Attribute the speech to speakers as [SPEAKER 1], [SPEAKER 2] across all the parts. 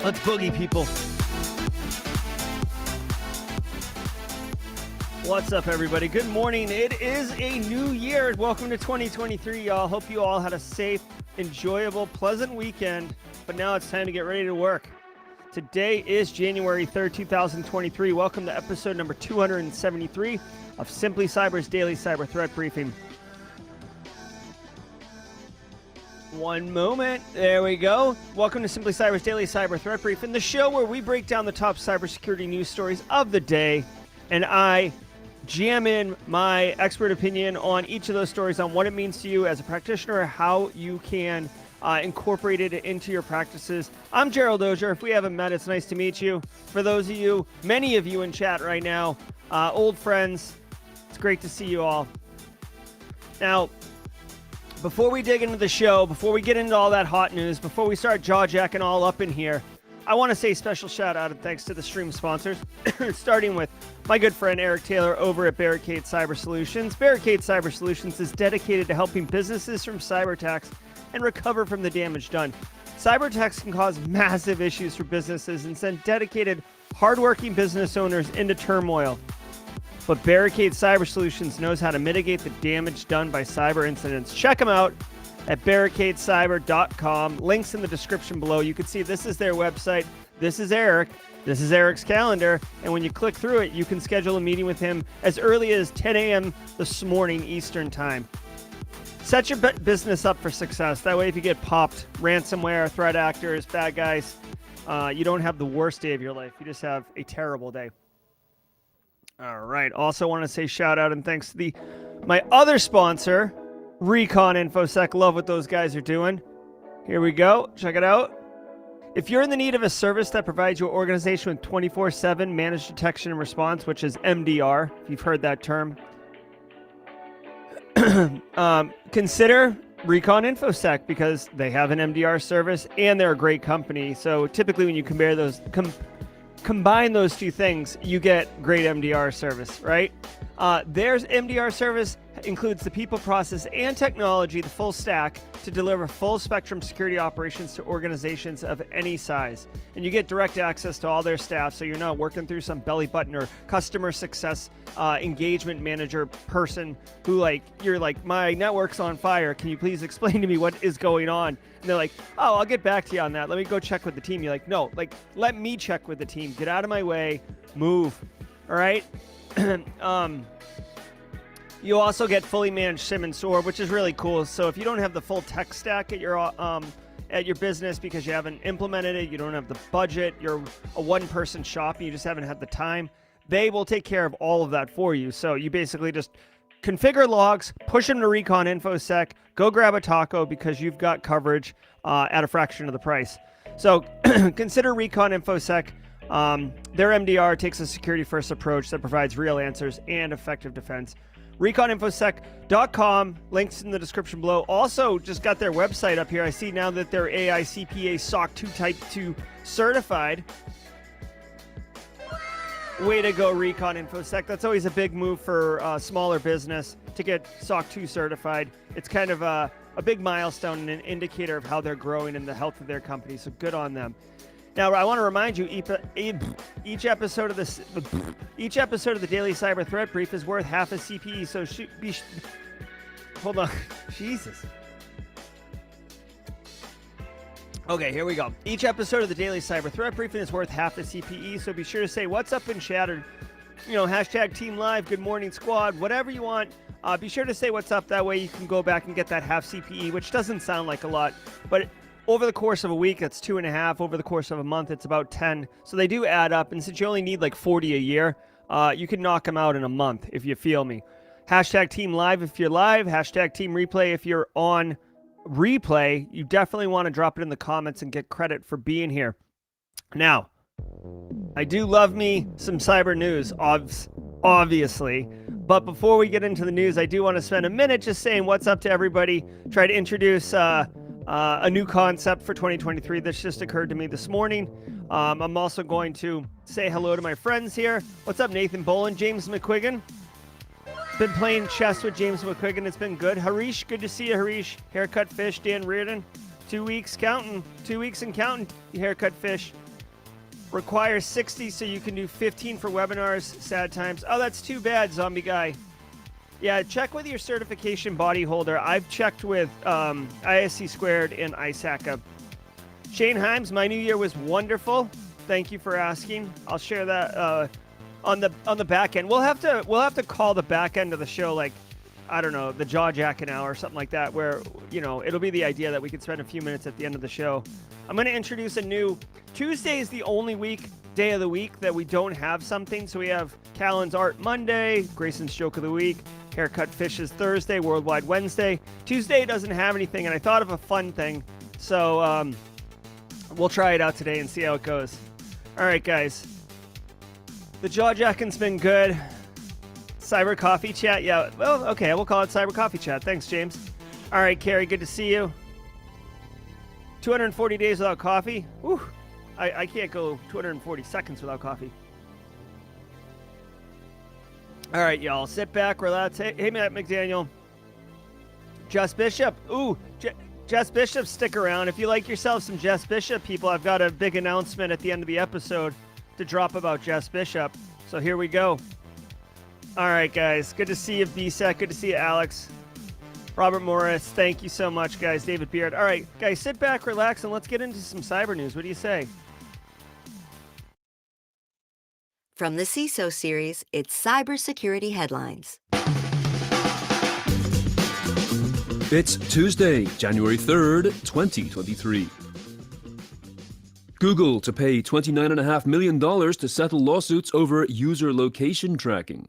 [SPEAKER 1] Let's boogie, people. What's up, everybody? Good morning. It is a new year. Welcome to 2023, y'all. Hope you all had a safe, enjoyable, pleasant weekend. But now it's time to get ready to work. Today is January 3rd, 2023. Welcome to episode number 273 of Simply Cyber's Daily Cyber Threat Briefing. One moment. There we go. Welcome to Simply Cyber's Daily Cyber Threat Briefing, the show where we break down the top cybersecurity news stories of the day, and I jam in my expert opinion on each of those stories, on what it means to you as a practitioner, how you can incorporate it into your practices. I'm Gerald Auger. If we haven't met, it's nice to meet you. For those of you, many of you in chat right now, old friends, it's great to see you all. Now, before we dig into the show, before we get into all that hot news, before we start jaw-jacking all up in here, I want to say special shout-out and thanks to the stream sponsors, starting with my good friend Eric Taylor over at Barricade Cyber Solutions. Barricade Cyber Solutions is dedicated to helping businesses from cyber attacks and recover from the damage done. Cyber attacks can cause massive issues for businesses and send dedicated, hardworking business owners into turmoil. But Barricade Cyber Solutions knows how to mitigate the damage done by cyber incidents. Check them out at barricadecyber.com. Links in the description below. You can see this is their website. This is Eric. This is Eric's calendar. And when you click through it, you can schedule a meeting with him as early as 10 a.m. this morning Eastern Time. Set your business up for success. That way, if you get popped, ransomware, threat actors, bad guys, you don't have the worst day of your life. You just have a terrible day. All right. Also want to say shout out and thanks to my other sponsor, Recon InfoSec. Love what those guys are doing. Here we go. Check it out. If you're in the need of a service that provides your organization with 24/7 managed detection and response, which is MDR, if you've heard that term, consider Recon InfoSec because they have an MDR service and they're a great company. So typically when you combine those two things, you get great MDR service, right? Their MDR service includes the people, process, and technology, the full stack, to deliver full spectrum security operations to organizations of any size. And you get direct access to all their staff, so you're not working through some belly button or customer success engagement manager person who you're like, my network's on fire. Can you please explain to me what is going on? And they're like, oh, I'll get back to you on that. Let me go check with the team. You're like, no, let me check with the team. Get out of my way. Move. All right? You also get fully managed SIM and SOAR, which is really cool. So if you don't have the full tech stack at your business because you haven't implemented it, you don't have the budget, you're a one-person shop and you just haven't had the time, they will take care of all of that for you. So you basically just configure logs, push them to Recon InfoSec, go grab a taco because you've got coverage at a fraction of the price. So consider Recon InfoSec. Their MDR takes a security-first approach that provides real answers and effective defense. ReconInfoSec.com, links in the description below. Also, just got their website up here. I see now that they're AICPA SOC 2 Type 2 certified. Way to go, Recon InfoSec. That's always a big move for smaller business to get SOC 2 certified. It's kind of a big milestone and an indicator of how they're growing and the health of their company, so good on them. Now, I want to remind you, each episode of the Daily Cyber Threat Brief is worth half a CPE. So hold on, Jesus. Okay, here we go. Each episode of the Daily Cyber Threat Briefing is worth half a CPE. So be sure to say what's up in chat, or hashtag Team Live, Good Morning Squad, whatever you want. Be sure to say what's up. That way you can go back and get that half CPE, which doesn't sound like a lot, but over the course of a week, that's 2.5. Over the course of a month, it's about 10. So they do add up. And since you only need 40 a year, you can knock them out in a month, if you feel me. Hashtag Team Live if you're live. Hashtag Team Replay if you're on replay. You definitely want to drop it in the comments and get credit for being here. Now, I do love me some cyber news, obviously. But before we get into the news, I do want to spend a minute just saying what's up to everybody. Try to introduce a new concept for 2023 that's just occurred to me this morning. I'm also going to say hello to my friends here. What's up, Nathan Bolin, James McQuiggan? Been playing chess with James McQuiggan. It's been good. Harish, good to see you, Harish. Haircut Fish, Dan Reardon. 2 weeks counting. 2 weeks and counting, Haircut Fish. Requires 60 so you can do 15 for webinars. Sad times. Oh, that's too bad, zombie guy. Yeah, check with your certification body holder. I've checked with ISC Squared and ISACA. Shane Himes, my new year was wonderful. Thank you for asking. I'll share that on the back end. We'll have to call the back end of the show, like, I don't know, the jaw jacking hour or something like that, where, you know, it'll be the idea that we could spend a few minutes at the end of the show. I'm going to introduce a new Tuesday is the only day of the week that we don't have something. So we have Callan's Art Monday, Grayson's Joke of the Week, Haircut Fishes Thursday, Worldwide Wednesday. Tuesday doesn't have anything, and I thought of a fun thing. So we'll try it out today and see how it goes. All right, guys. The jaw jacking's been good. Cyber Coffee Chat. Yeah, well, okay, we'll call it Cyber Coffee Chat. Thanks, James. All right, Carrie, good to see you. 240 days without coffee. Whew. I can't go 240 seconds without coffee. All right, y'all. Sit back, relax. Hey, Matt McDaniel. Jess Bishop. Ooh, Jess Bishop, stick around. If you like yourself some Jess Bishop, people, I've got a big announcement at the end of the episode to drop about Jess Bishop. So here we go. All right, guys. Good to see you, BSEC. Good to see you, Alex. Robert Morris, thank you so much, guys. David Beard. All right, guys, sit back, relax, and let's get into some cyber news. What do you say?
[SPEAKER 2] From the CISO series, it's Cybersecurity Headlines.
[SPEAKER 3] It's Tuesday, January 3rd, 2023. Google to pay $29.5 million to settle lawsuits over user location tracking.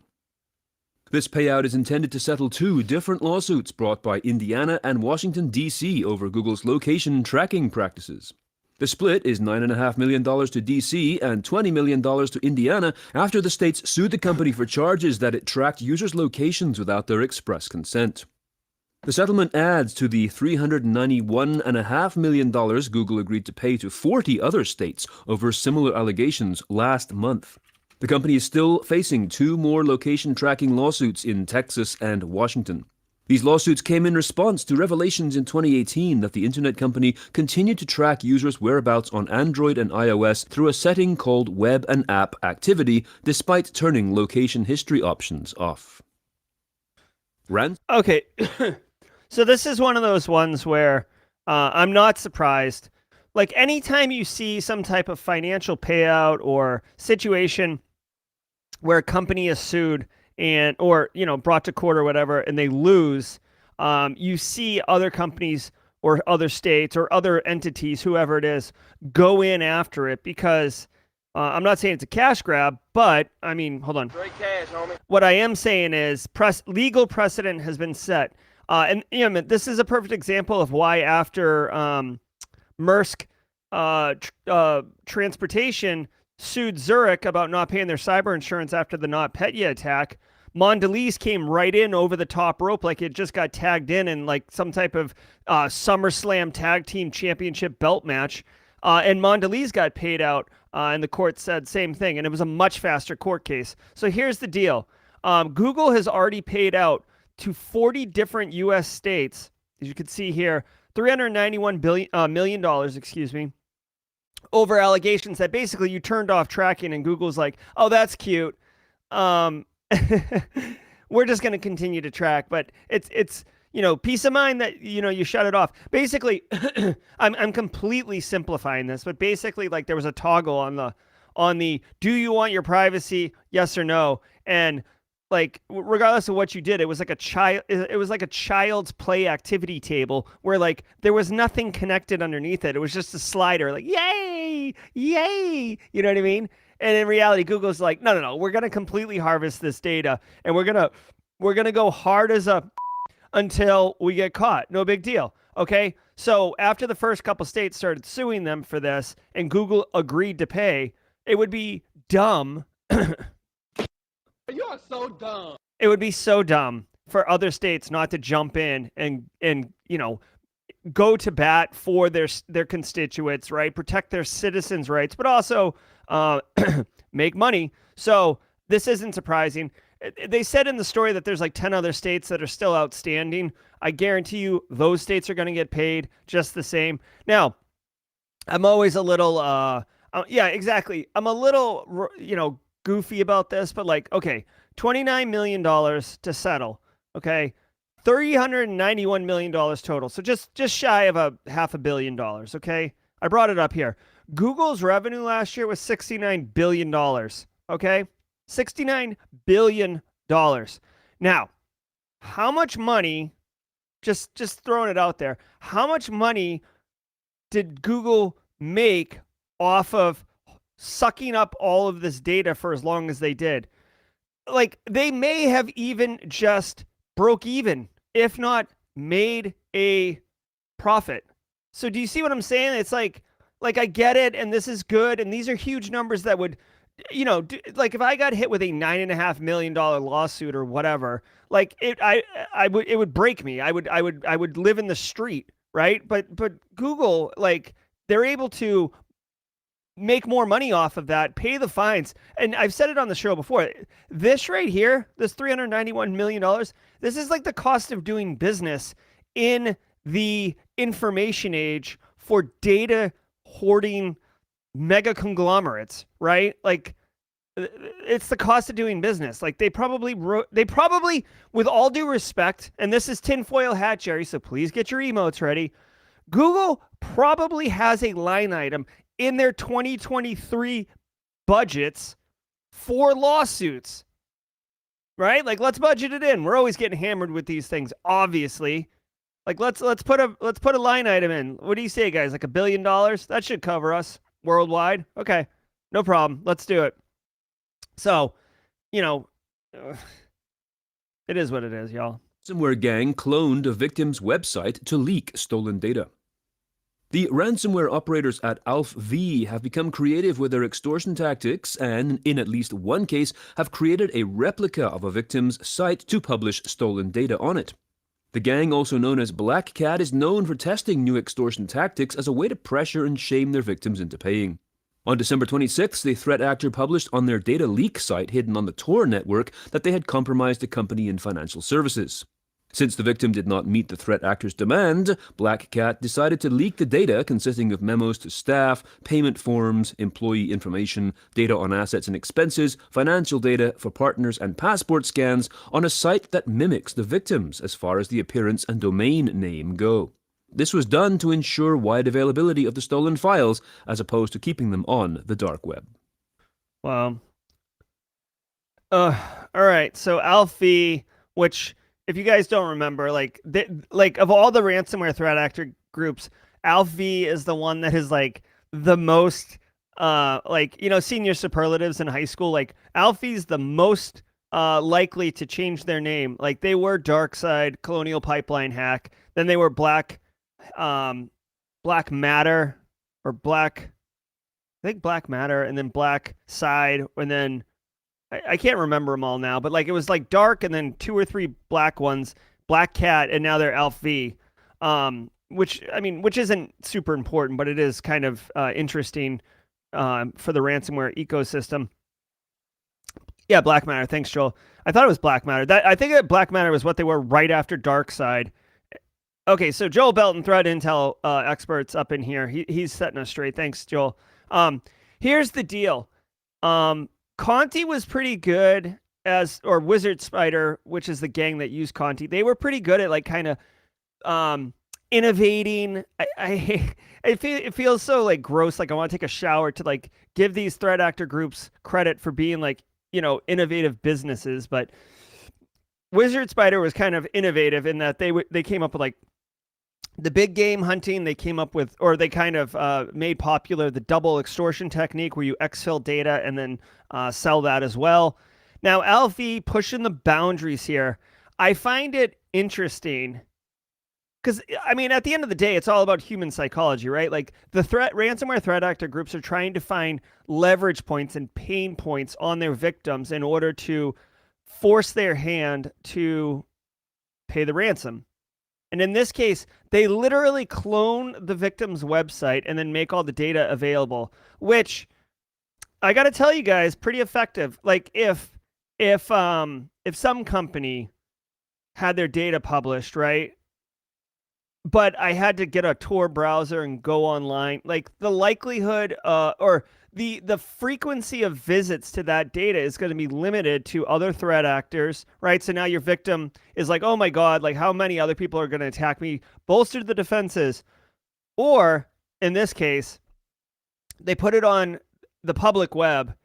[SPEAKER 3] This payout is intended to settle two different lawsuits brought by Indiana and Washington, D.C. over Google's location tracking practices. The split is $9.5 million to D.C. and $20 million to Indiana after the states sued the company for charges that it tracked users' locations without their express consent. The settlement adds to the $391.5 million Google agreed to pay to 40 other states over similar allegations last month. The company is still facing two more location tracking lawsuits in Texas and Washington. These lawsuits came in response to revelations in 2018 that the internet company continued to track users' whereabouts on Android and iOS through a setting called Web and App Activity, despite turning location history options off.
[SPEAKER 1] Okay, so this is one of those ones where I'm not surprised. Like, anytime you see some type of financial payout or situation where a company is sued or brought to court or whatever, and they lose, you see other companies or other states or other entities, whoever it is, go in after it because I'm not saying it's a cash grab, but I mean, hold on.
[SPEAKER 4] Straight cash, homie.
[SPEAKER 1] What I am saying is legal precedent has been set. And this is a perfect example of why after Maersk Transportation sued Zurich about not paying their cyber insurance after the NotPetya attack, Mondelez came right in over the top rope like it just got tagged in like some type of SummerSlam Tag Team Championship belt match. And Mondelez got paid out, and the court said same thing, and it was a much faster court case. So here's the deal. Google has already paid out to 40 different U.S. states, as you can see here, $391 million, over allegations that basically you turned off tracking, and Google's like, oh, that's cute. We're just going to continue to track, but it's peace of mind that, you shut it off. Basically, I'm completely simplifying this, but basically, like, there was a toggle on the do you want your privacy, yes or no? And like, regardless of what you did, it was like a child's play activity table where, like, there was nothing connected underneath it. It was just a slider, like, yay, yay. You know what I mean? And in reality, Google's like, no, we're going to completely harvest this data, and we're going to go hard as a until we get caught. No big deal. Okay? So after the first couple states started suing them for this and Google agreed to pay, it would be dumb.
[SPEAKER 4] You are so dumb.
[SPEAKER 1] It would be so dumb for other states not to jump in and go to bat for their constituents, right? Protect their citizens' rights, but also make money. So this isn't surprising. They said in the story that there's like 10 other states that are still outstanding. I guarantee you those states are going to get paid just the same. Now, I'm always a little Yeah, exactly. I'm a little, goofy about this, but like, okay, $29 million to settle. Okay. $391 million total. So just shy of a $500 million. Okay. I brought it up here. Google's revenue last year was $69 billion. Okay. $69 billion. Now, how much money, just throwing it out there, how much money did Google make off of sucking up all of this data for as long as they did? Like, they may have even just broke even, if not made a profit. So do you see what I'm saying? It's like I get it, and this is good, and these are huge numbers that would, like if I got hit with a $9.5 million lawsuit or whatever, like it would break me. I would live in the street, right? But Google, like, they're able to make more money off of that, pay the fines. And I've said it on the show before. This right here, this $391 million, this is like the cost of doing business in the information age for data hoarding mega conglomerates, right? Like, it's the cost of doing business. Like, they probably, with all due respect, and this is tinfoil hat, Jerry, so please get your emotes ready. Google probably has a line item in their 2023 budgets for lawsuits, right? Like, let's budget it in. We're always getting hammered with these things, obviously. Like, let's put a line item in. What do you say, guys? Like $1 billion? That should cover us worldwide. Okay, no problem. Let's do it. So, it is what it is, y'all.
[SPEAKER 3] Ransomware gang cloned a victim's website to leak stolen data. The ransomware operators at AlphaV have become creative with their extortion tactics and, in at least one case, have created a replica of a victim's site to publish stolen data on it. The gang, also known as Black Cat, is known for testing new extortion tactics as a way to pressure and shame their victims into paying. On December 26th, the threat actor published on their data leak site hidden on the Tor network that they had compromised a company in financial services. Since the victim did not meet the threat actor's demand, Black Cat decided to leak the data consisting of memos to staff, payment forms, employee information, data on assets and expenses, financial data for partners, and passport scans on a site that mimics the victim's as far as the appearance and domain name go. This was done to ensure wide availability of the stolen files, as opposed to keeping them on the dark web.
[SPEAKER 1] Wow. All right. So Alfie, which, if you guys don't remember, like of all the ransomware threat actor groups, Alfie is the one that is like the most, senior superlatives in high school. Like, Alfie's the most likely to change their name. Like, they were Darkside, Colonial Pipeline Hack, then they were Black Matter, or Black Matter, and then Black Side, and then I can't remember them all now, but like, it was like dark and then 2 or 3 black ones, Black Cat, and now they're Alpha V, which isn't super important, but it is kind of interesting for the ransomware ecosystem. Yeah, Black Matter. Thanks, Joel. I thought it was Black Matter. I think that Black Matter was what they were right after Dark Side. Okay, so Joel Belton, Threat Intel experts up in here. He's setting us straight. Thanks, Joel. Here's the deal. Conti was pretty good or Wizard Spider, which is the gang that used Conti. They were pretty good at like kind of innovating. It feels so like gross. Like, I want to take a shower to like give these threat actor groups credit for being like, innovative businesses. But Wizard Spider was kind of innovative in that they came up with like the big game hunting. They came up with, or they kind of made popular the double extortion technique where you exfil data and then sell that as well. Now, Alfie pushing the boundaries here. I find it interesting because, I mean, at the end of the day, it's all about human psychology, right? Like, the ransomware threat actor groups are trying to find leverage points and pain points on their victims in order to force their hand to pay the ransom. And in this case, they literally clone the victim's website and then make all the data available, which I got to tell you guys, pretty effective. Like, if some company had their data published, right, but I had to get a Tor browser and go online, like, the likelihood or the frequency of visits to that data is going to be limited to other threat actors, right? So now your victim is like, oh my God, like how many other people are going to attack me? Bolster the defenses. Or in this case, they put it on the public web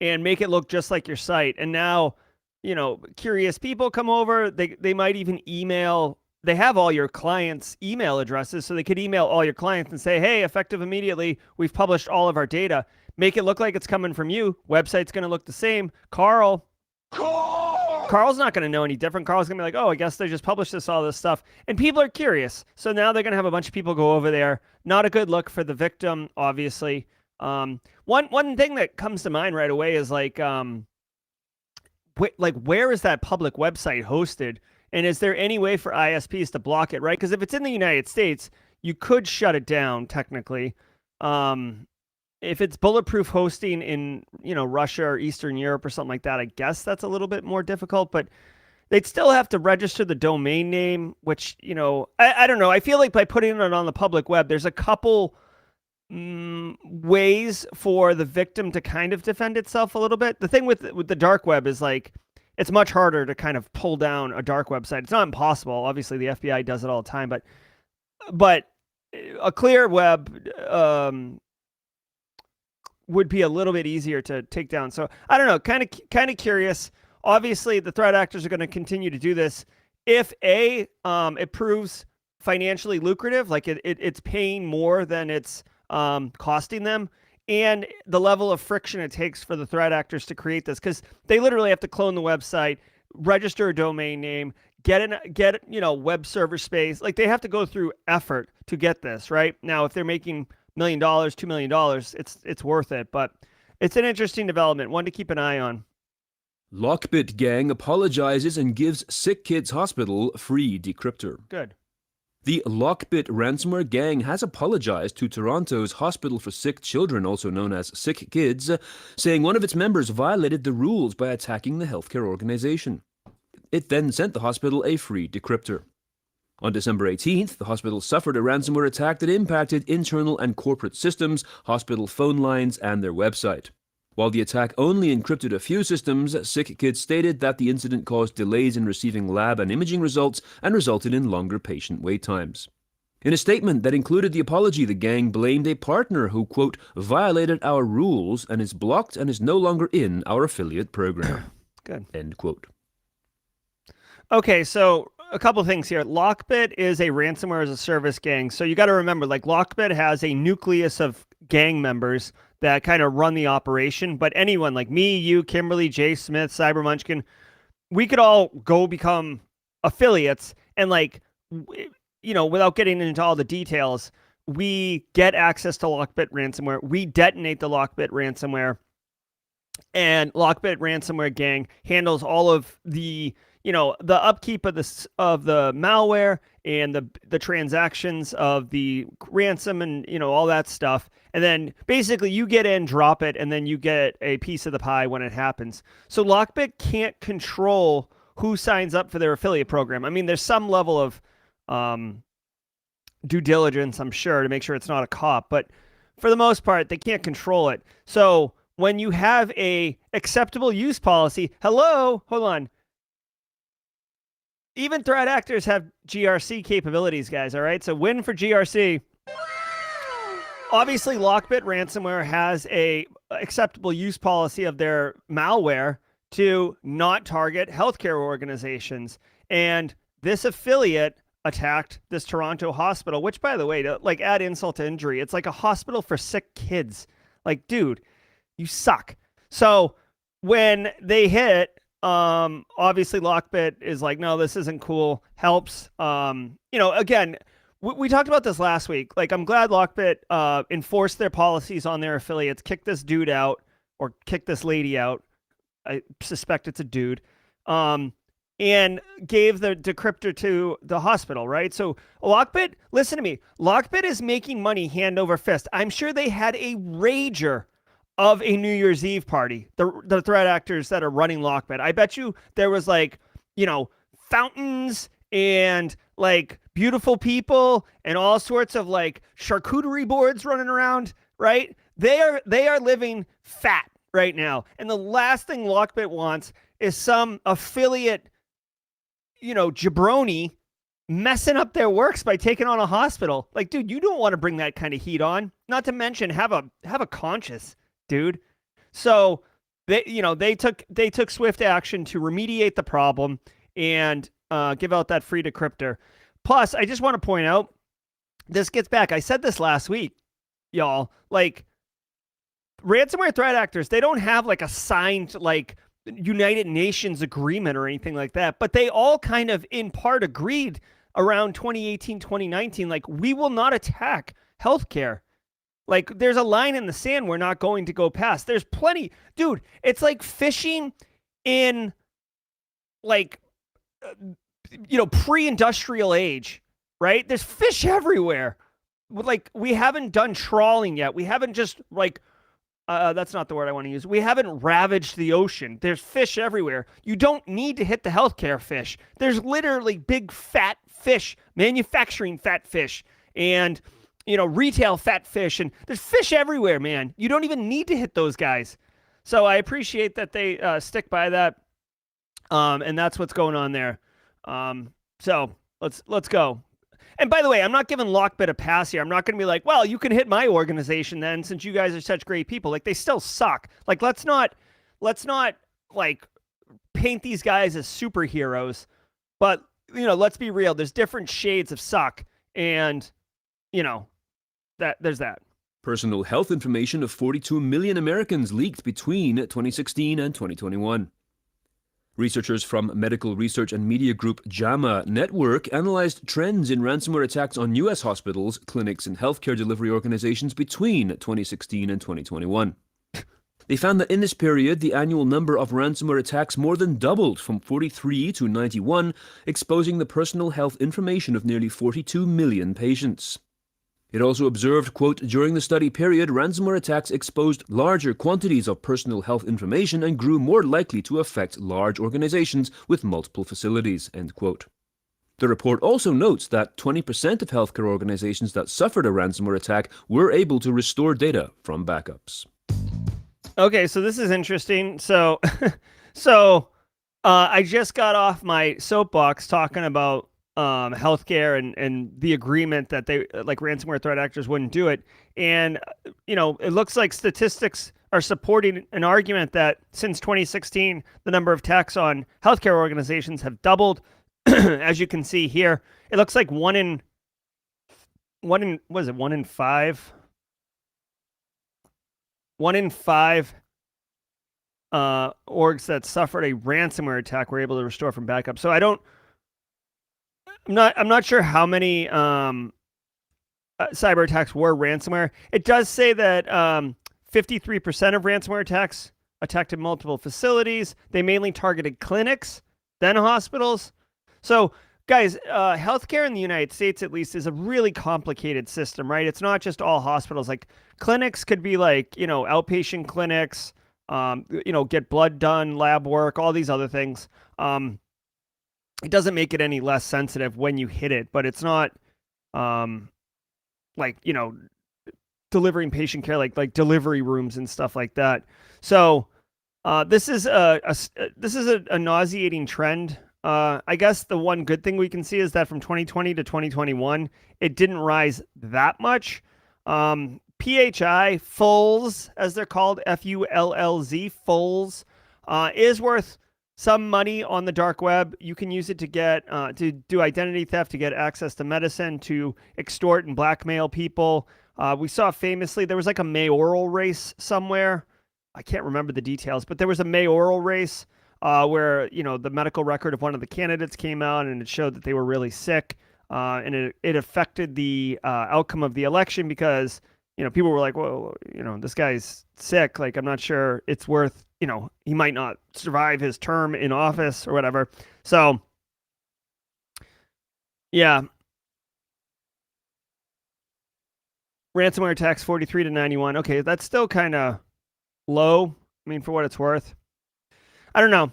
[SPEAKER 1] and make it look just like your site. And now, curious people come over. They might even email. They have all your clients' email addresses, so they could email all your clients and say, hey, effective immediately, we've published all of our data. Make it look like it's coming from you. Website's going to look the same. Carl's not going to know any different. Carl's going to be like, oh, I guess they just published all this stuff. And people are curious. So now they're going to have a bunch of people go over there. Not a good look for the victim, obviously. One thing that comes to mind right away is like where is that public website hosted? And is there any way for ISPs to block it, right? Because if it's in the United States, you could shut it down technically. If it's bulletproof hosting in, Russia or Eastern Europe or something like that, I guess that's a little bit more difficult, but they'd still have to register the domain name, which, I don't know. I feel like by putting it on the public web, there's a couple ways for the victim to kind of defend itself a little bit. The thing with the dark web is like, it's much harder to kind of pull down a dark website. It's not impossible. Obviously, the FBI does it all the time, but a clear web would be a little bit easier to take down. So I don't know, kind of curious. Obviously, the threat actors are going to continue to do this if it proves financially lucrative, like it's paying more than it's costing them, and the level of friction it takes for the threat actors to create this, because they literally have to clone the website, register a domain name, get web server space. Like they have to go through effort to get this right. Now, if they're making $1 million, $2 million, it's worth it. But it's an interesting development, one to keep an eye on.
[SPEAKER 3] Lockbit gang apologizes and gives Sick Kids Hospital free decryptor.
[SPEAKER 1] Good.
[SPEAKER 3] The Lockbit ransomware gang has apologized to Toronto's Hospital for Sick Children, also known as Sick Kids, saying one of its members violated the rules by attacking the healthcare organization. It then sent the hospital a free decryptor. On December 18th, the hospital suffered a ransomware attack that impacted internal and corporate systems, hospital phone lines, and their website. While the attack only encrypted a few systems, Sick Kids stated that the incident caused delays in receiving lab and imaging results and resulted in longer patient wait times. In a statement that included the apology, the gang blamed a partner who, quote, violated our rules and is blocked and is no longer in our affiliate program.
[SPEAKER 1] Good.
[SPEAKER 3] End quote.
[SPEAKER 1] Okay, so a couple things here. Lockbit is a ransomware as a service gang. So you got to remember, like Lockbit has a nucleus of gang members that kind of run the operation. But anyone like me, you, Kimberly, Jay Smith, Cyber Munchkin, we could all go become affiliates and without getting into all the details, we get access to Lockbit ransomware. We detonate the Lockbit ransomware, and Lockbit ransomware gang handles all of the upkeep of the malware and the transactions of the ransom and, all that stuff. And then basically you get in, drop it, and then you get a piece of the pie when it happens. So Lockbit can't control who signs up for their affiliate program. I mean, there's some level of due diligence, I'm sure, to make sure it's not a cop. But for the most part, they can't control it. So when you have a acceptable use policy, hold on. Even threat actors have GRC capabilities, guys, all right? So win for GRC. Obviously, Lockbit ransomware has a acceptable use policy of their malware to not target healthcare organizations. And this affiliate attacked this Toronto hospital, which, by the way, to add insult to injury, it's like a hospital for sick kids. Like, dude, you suck. So when they hit, obviously Lockbit is like, no, this isn't cool. Helps. Again, we talked about this last week. Like, I'm glad Lockbit enforced their policies on their affiliates, kicked this dude out or kicked this lady out. I suspect it's a dude. And gave the decryptor to the hospital, right? So Lockbit, listen to me. Lockbit is making money hand over fist. I'm sure they had a rager of a New Year's Eve party, the threat actors that are running Lockbit. I bet you there was fountains and beautiful people and all sorts of charcuterie boards running around, right? They are living fat right now. And the last thing Lockbit wants is some affiliate, jabroni messing up their works by taking on a hospital. Like, dude, you don't want to bring that kind of heat on. Not to mention have a conscience, dude. So they took swift action to remediate the problem and give out that free decryptor. Plus, I just want to point out, this gets back. I said this last week, y'all. Like, ransomware threat actors, they don't have like a signed like United Nations agreement or anything like that, but they all kind of in part agreed around 2018, 2019, like, we will not attack healthcare. Like, there's a line in the sand we're not going to go past. There's plenty, dude. It's like fishing in like pre-industrial age, right? There's fish everywhere. Like, we haven't done trawling yet. We haven't just like that's not the word I want to use. We haven't ravaged the ocean. There's fish everywhere. You don't need to hit the healthcare fish. There's literally big fat fish, manufacturing fat fish, and retail fat fish, and there's fish everywhere, man. You don't even need to hit those guys. So I appreciate that they stick by that, and that's what's going on there. So let's go. And by the way, I'm not giving Lockbit a pass here. I'm not going to be like, well, you can hit my organization then, since you guys are such great people. Like, they still suck. Like, let's not like paint these guys as superheroes. But let's be real. There's different shades of suck, and there's that.
[SPEAKER 3] Personal health information of 42 million Americans leaked between 2016 and 2021. Researchers from medical research and media group JAMA Network analyzed trends in ransomware attacks on U.S. hospitals, clinics, and healthcare delivery organizations between 2016 and 2021. They found that in this period, the annual number of ransomware attacks more than doubled from 43 to 91, exposing the personal health information of nearly 42 million patients. It also observed, quote, during the study period, ransomware attacks exposed larger quantities of personal health information and grew more likely to affect large organizations with multiple facilities, end quote. The report also notes that 20% of healthcare organizations that suffered a ransomware attack were able to restore data from backups.
[SPEAKER 1] Okay, so this is interesting. So, I just got off my soapbox talking about healthcare and the agreement that they, like, ransomware threat actors wouldn't do it. And, it looks like statistics are supporting an argument that since 2016, the number of attacks on healthcare organizations have doubled. As you can see here, it looks like one in 5? 1 in 5 orgs that suffered a ransomware attack were able to restore from backup. So I'm not sure how many cyber attacks were ransomware. It does say that 53% of ransomware attacks attacked in multiple facilities. They mainly targeted clinics, then hospitals. So, guys, healthcare in the United States, at least, is a really complicated system, right? It's not just all hospitals. Like, clinics could be like, outpatient clinics, get blood done, lab work, all these other things. It doesn't make it any less sensitive when you hit it, but it's not delivering patient care, like delivery rooms and stuff like that. So this is a nauseating trend. I guess the one good thing we can see is that from 2020 to 2021, it didn't rise that much. PHI, fulls, as they're called, FULLZ, fulls, is worth some money on the dark web. You can use it to get to do identity theft, to get access to medicine, to extort and blackmail people. We saw famously there was like a mayoral race somewhere. I can't remember the details, but there was a mayoral race where the medical record of one of the candidates came out and it showed that they were really sick, and it affected the outcome of the election because people were like, well, this guy's sick. Like, I'm not sure it's worth. He might not survive his term in office or whatever. So, yeah. Ransomware attacks 43 to 91. Okay, that's still kind of low. I mean, for what it's worth. I don't know.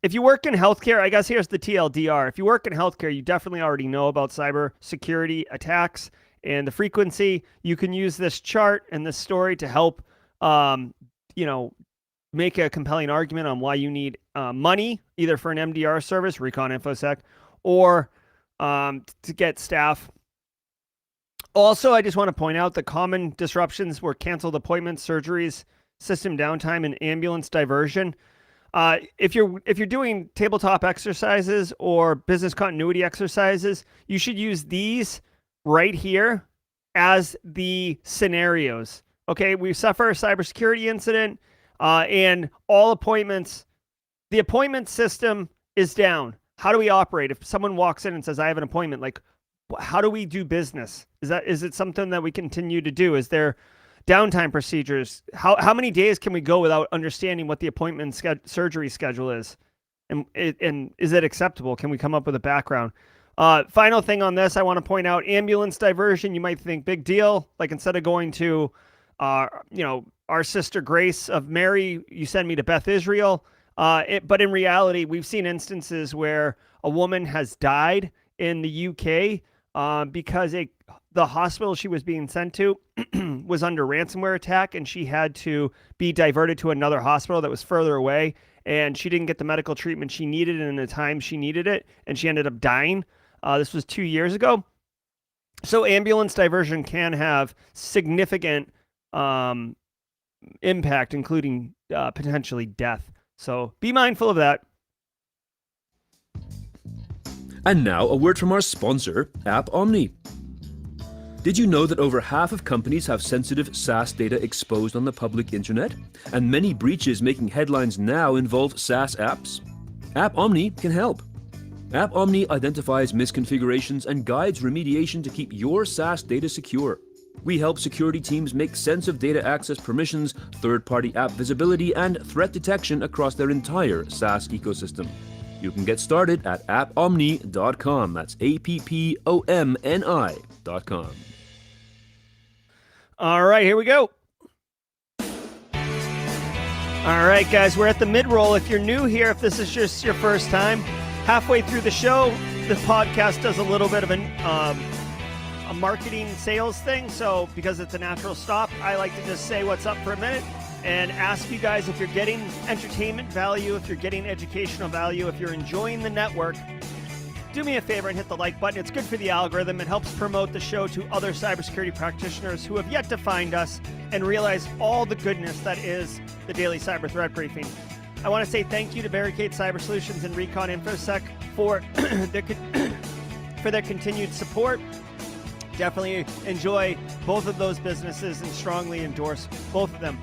[SPEAKER 1] If you work in healthcare, I guess here's the TLDR. If you work in healthcare, you definitely already know about cybersecurity attacks and the frequency. You can use this chart and this story to help, make a compelling argument on why you need money, either for an MDR service, Recon InfoSec, or to get staff. Also, I just want to point out the common disruptions were canceled appointments, surgeries, system downtime, and ambulance diversion. If you're doing tabletop exercises or business continuity exercises, you should use these right here as the scenarios. Okay, we suffer a cybersecurity incident, and all appointments, the appointment system is down. How do we operate? If someone walks in and says, I have an appointment, like, how do we do business? Is it something that we continue to do? Is there downtime procedures? How many days can we go without understanding what the appointment surgery schedule is? And is it acceptable? Can we come up with a background? Final thing on this, I want to point out ambulance diversion. You might think big deal. Like instead of going to, our sister Grace of Mary, you send me to Beth Israel. But in reality, we've seen instances where a woman has died in the UK because the hospital she was being sent to was under ransomware attack, and she had to be diverted to another hospital that was further away, and she didn't get the medical treatment she needed in the time she needed it, and she ended up dying. This was 2 years ago. So ambulance diversion can have significant impact, including potentially death. So be mindful of that.
[SPEAKER 3] And now a word from our sponsor, App Omni. Did you know that over half of companies have sensitive SaaS data exposed on the public internet? And many breaches making headlines now involve SaaS apps? App Omni can help. App Omni identifies misconfigurations and guides remediation to keep your SaaS data secure. We help security teams make sense of data access permissions, third-party app visibility, and threat detection across their entire SaaS ecosystem. You can get started at appomni.com. That's appomni.com.
[SPEAKER 1] All right, here we go. All right, guys, we're at the mid-roll. If you're new here, if this is just your first time, halfway through the show, the podcast does a little bit of a marketing sales thing. So because it's a natural stop, I like to just say what's up for a minute and ask you guys if you're getting entertainment value, if you're getting educational value, if you're enjoying the network, do me a favor and hit the like button. It's good for the algorithm. It helps promote the show to other cybersecurity practitioners who have yet to find us and realize all the goodness that is the Daily Cyber Threat Briefing. I want to say thank you to Barricade Cyber Solutions and Recon InfoSec for their continued support. Definitely enjoy both of those businesses and strongly endorse both of them.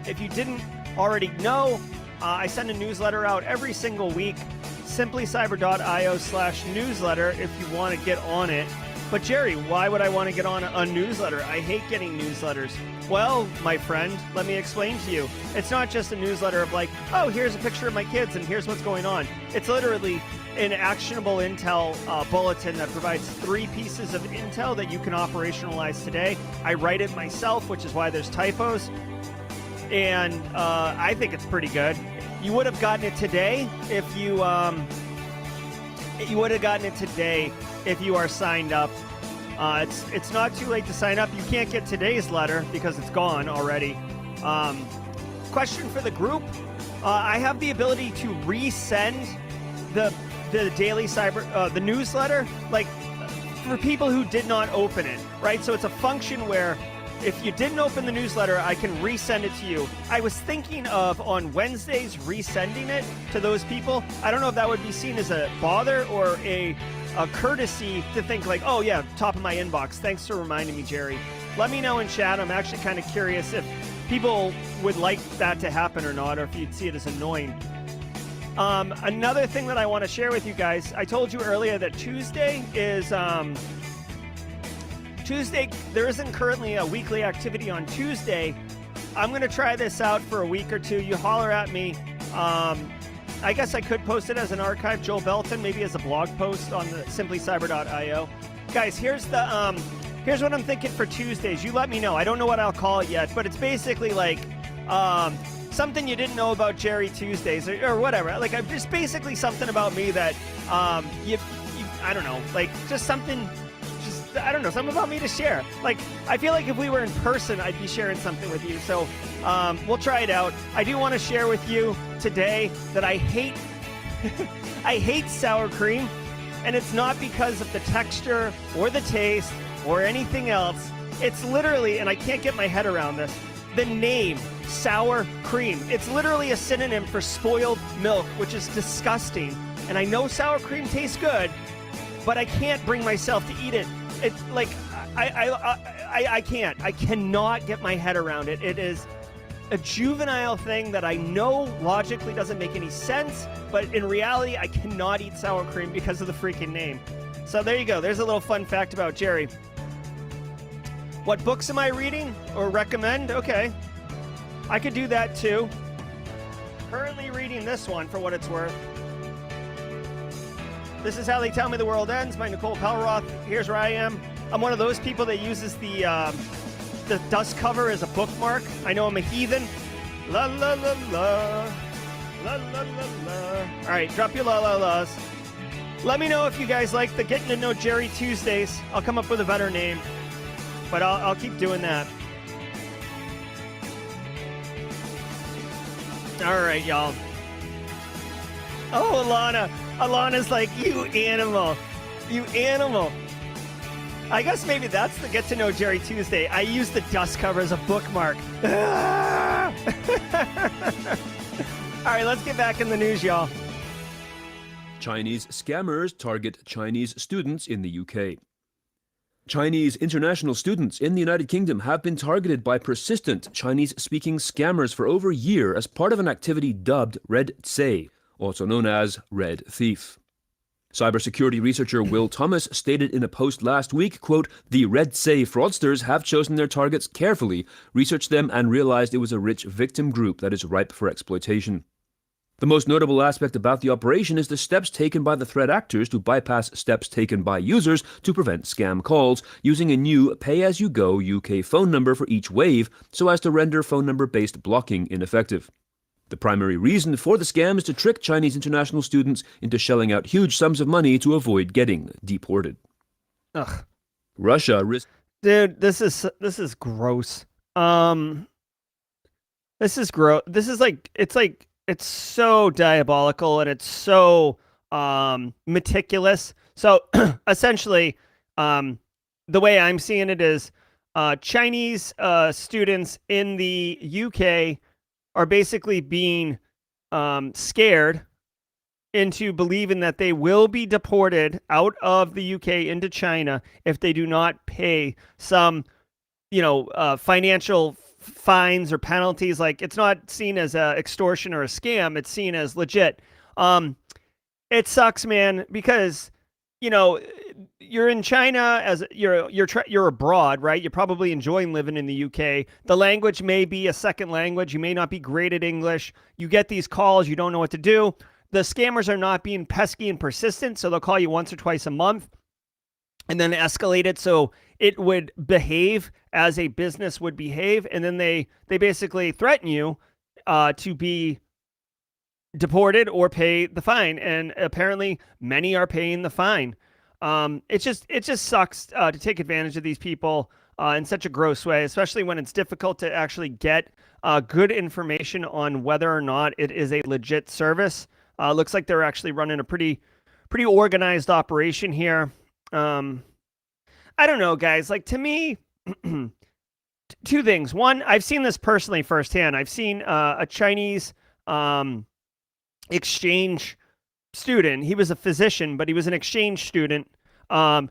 [SPEAKER 1] If you didn't already know, I send a newsletter out every single week, simplycyber.io/newsletter if you want to get on it. But Jerry, why would I want to get on a newsletter? I hate getting newsletters. Well, my friend, let me explain to you. It's not just a newsletter of like, oh, here's a picture of my kids and here's what's going on. It's literally an actionable intel bulletin that provides 3 pieces of intel that you can operationalize today. I write it myself, which is why there's typos. And I think it's pretty good. You would have gotten it today if you are signed up. It's not too late to sign up. You can't get today's letter because it's gone already. Question for the group: I have the ability to resend the daily the newsletter, like for people who did not open it, right? So it's a function where if you didn't open the newsletter, I can resend it to you. I was thinking of on Wednesdays resending it to those people. I don't know if that would be seen as a bother or a courtesy to think like, oh yeah, top of my inbox. Thanks for reminding me, Jerry. Let me know in chat. I'm actually kind of curious if people would like that to happen or not, or if you'd see it as annoying. Another thing that I want to share with you guys, I told you earlier that Tuesday, there isn't currently a weekly activity on Tuesday. I'm going to try this out for a week or two. You holler at me. I guess I could post it as an archive, Joel Belton, maybe as a blog post on the simplycyber.io. Guys, here's what I'm thinking for Tuesdays. You let me know. I don't know what I'll call it yet, but it's basically like something you didn't know about Jerry Tuesdays or whatever. Like just basically something about me that I don't know, like just something. I don't know, something about me to share. Like, I feel like if we were in person, I'd be sharing something with you. So we'll try it out. I do want to share with you today that I hate I hate sour cream, and it's not because of the texture or the taste or anything else. It's literally, and I can't get my head around this, the name sour cream. It's literally a synonym for spoiled milk, which is disgusting. And I know sour cream tastes good, but I can't bring myself to eat it. It's like I can't. I cannot get my head around it. It is a juvenile thing that I know logically doesn't make any sense, but in reality, I cannot eat sour cream because of the freaking name. So there you go. There's a little fun fact about Jerry. What books am I reading or recommend? Okay, I could do that too. Currently reading this one for what it's worth. This is How They Tell Me the World Ends by Nicole Pelroth. Here's where I am. I'm one of those people that uses the dust cover as a bookmark. I know I'm a heathen. La la la la. La la la la. All right, drop your la la la's. Let me know if you guys like the Getting to Know Jerry Tuesdays. I'll come up with a better name, but I'll keep doing that. All right, y'all. Oh, Alana. Alana's like, you animal. You animal. I guess maybe that's the Get to Know Jerry Tuesday. I use the dust cover as a bookmark. All right, let's get back in the news, y'all.
[SPEAKER 3] Chinese scammers target Chinese students in the UK. Chinese international students in the United Kingdom have been targeted by persistent Chinese-speaking scammers for over a year as part of an activity dubbed Red Tsay, also known as Red Thief. Cybersecurity researcher Will Thomas stated in a post last week, quote, "The Red Tsay fraudsters have chosen their targets carefully, researched them, and realized it was a rich victim group that is ripe for exploitation." The most notable aspect about the operation is the steps taken by the threat actors to bypass steps taken by users to prevent scam calls, using a new pay-as-you-go UK phone number for each wave so as to render phone number-based blocking ineffective. The primary reason for the scam is to trick Chinese international students into shelling out huge sums of money to avoid getting deported.
[SPEAKER 1] Ugh.
[SPEAKER 3] Russia risks...
[SPEAKER 1] Dude, this is gross. This is gross. This is like, it's so diabolical and it's so meticulous. So essentially, the way I'm seeing it is Chinese students in the UK are basically being scared into believing that they will be deported out of the UK into China if they do not pay some, financial fines or penalties. Like, it's not seen as a extortion or a scam. It's seen as legit. It sucks, man, because, you're in China as you're abroad, right? You're probably enjoying living in the UK. The language may be a second language. You may not be great at English. You get these calls. You don't know what to do. The scammers are not being pesky and persistent, so they'll call you once or twice a month and then escalate it so it would behave as a business would behave. And then they basically threaten you to be deported or pay the fine. And apparently many are paying the fine. It just sucks to take advantage of these people in such a gross way, especially when it's difficult to actually get good information on whether or not it is a legit service. Looks like they're actually running a pretty organized operation here. I don't know, guys. Like, to me, two things. One, I've seen this personally firsthand. I've seen a Chinese exchange student. He was a physician, but he was an exchange student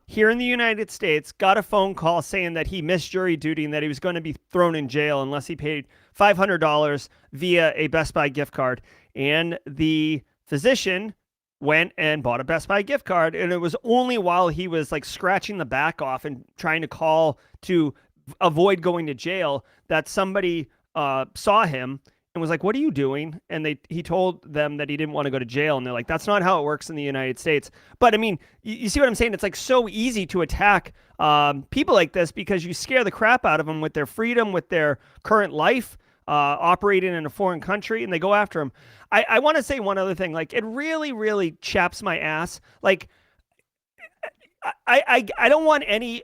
[SPEAKER 1] here in the United States, got a phone call saying that he missed jury duty and that he was going to be thrown in jail unless he paid $500 via a Best Buy gift card. And the physician went and bought a Best Buy gift card. And it was only while he was like scratching the back off and trying to call to avoid going to jail that somebody saw him and was like, "What are you doing?" And he told them that he didn't want to go to jail. And they're like, "That's not how it works in the United States." But I mean, you see what I'm saying? It's like so easy to attack people like this because you scare the crap out of them with their freedom, with their current life, operating in a foreign country, and they go after them. I want to say one other thing. Like, it really, really chaps my ass. Like, I don't want any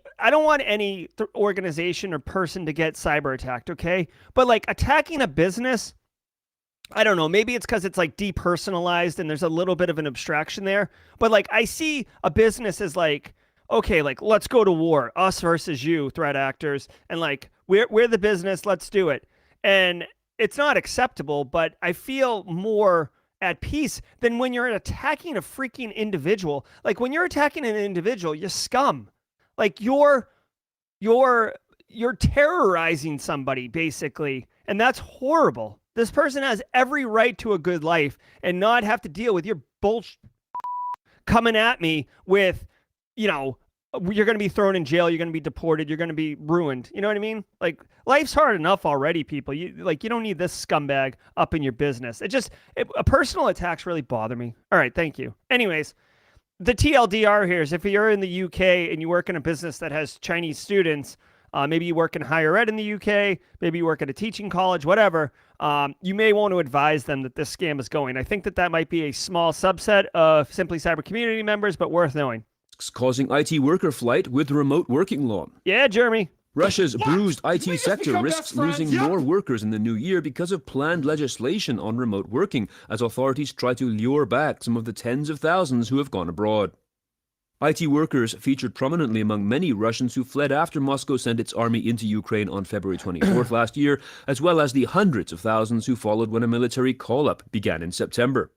[SPEAKER 1] organization or person to get cyber attacked, okay? But like attacking a business, I don't know, maybe it's because it's like depersonalized and there's a little bit of an abstraction there. But like I see a business as like, okay, like let's go to war, us versus you, threat actors, and like we're the business, let's do it. And it's not acceptable, but I feel more at peace than when you're attacking a freaking individual. Like when you're attacking an individual, you're scum. Like you're terrorizing somebody basically, and that's horrible. This person has every right to a good life and not have to deal with your bullshit coming at me with, you know, you're going to be thrown in jail, you're going to be deported, you're going to be ruined. You know what I mean? Like life's hard enough already, people. You don't need this scumbag up in your business. A personal attacks really bother me. All right, thank you. Anyways, the TLDR here is if you're in the UK and you work in a business that has Chinese students, maybe you work in higher ed in the UK, maybe you work at a teaching college, whatever, you may want to advise them that this scam is going. I think that might be a small subset of Simply Cyber community members, but worth knowing.
[SPEAKER 3] Causing IT worker flight with remote working law.
[SPEAKER 1] Yeah, Jeremy.
[SPEAKER 3] Russia's bruised IT
[SPEAKER 4] We just
[SPEAKER 3] sector
[SPEAKER 4] become
[SPEAKER 3] risks
[SPEAKER 4] best friends,
[SPEAKER 3] losing
[SPEAKER 4] yeah.
[SPEAKER 3] more workers in the new year because of planned legislation on remote working, as authorities try to lure back some of the tens of thousands who have gone abroad. IT workers featured prominently among many Russians who fled after Moscow sent its army into Ukraine on February 24th last year, as well as the hundreds of thousands who followed when a military call-up began in September.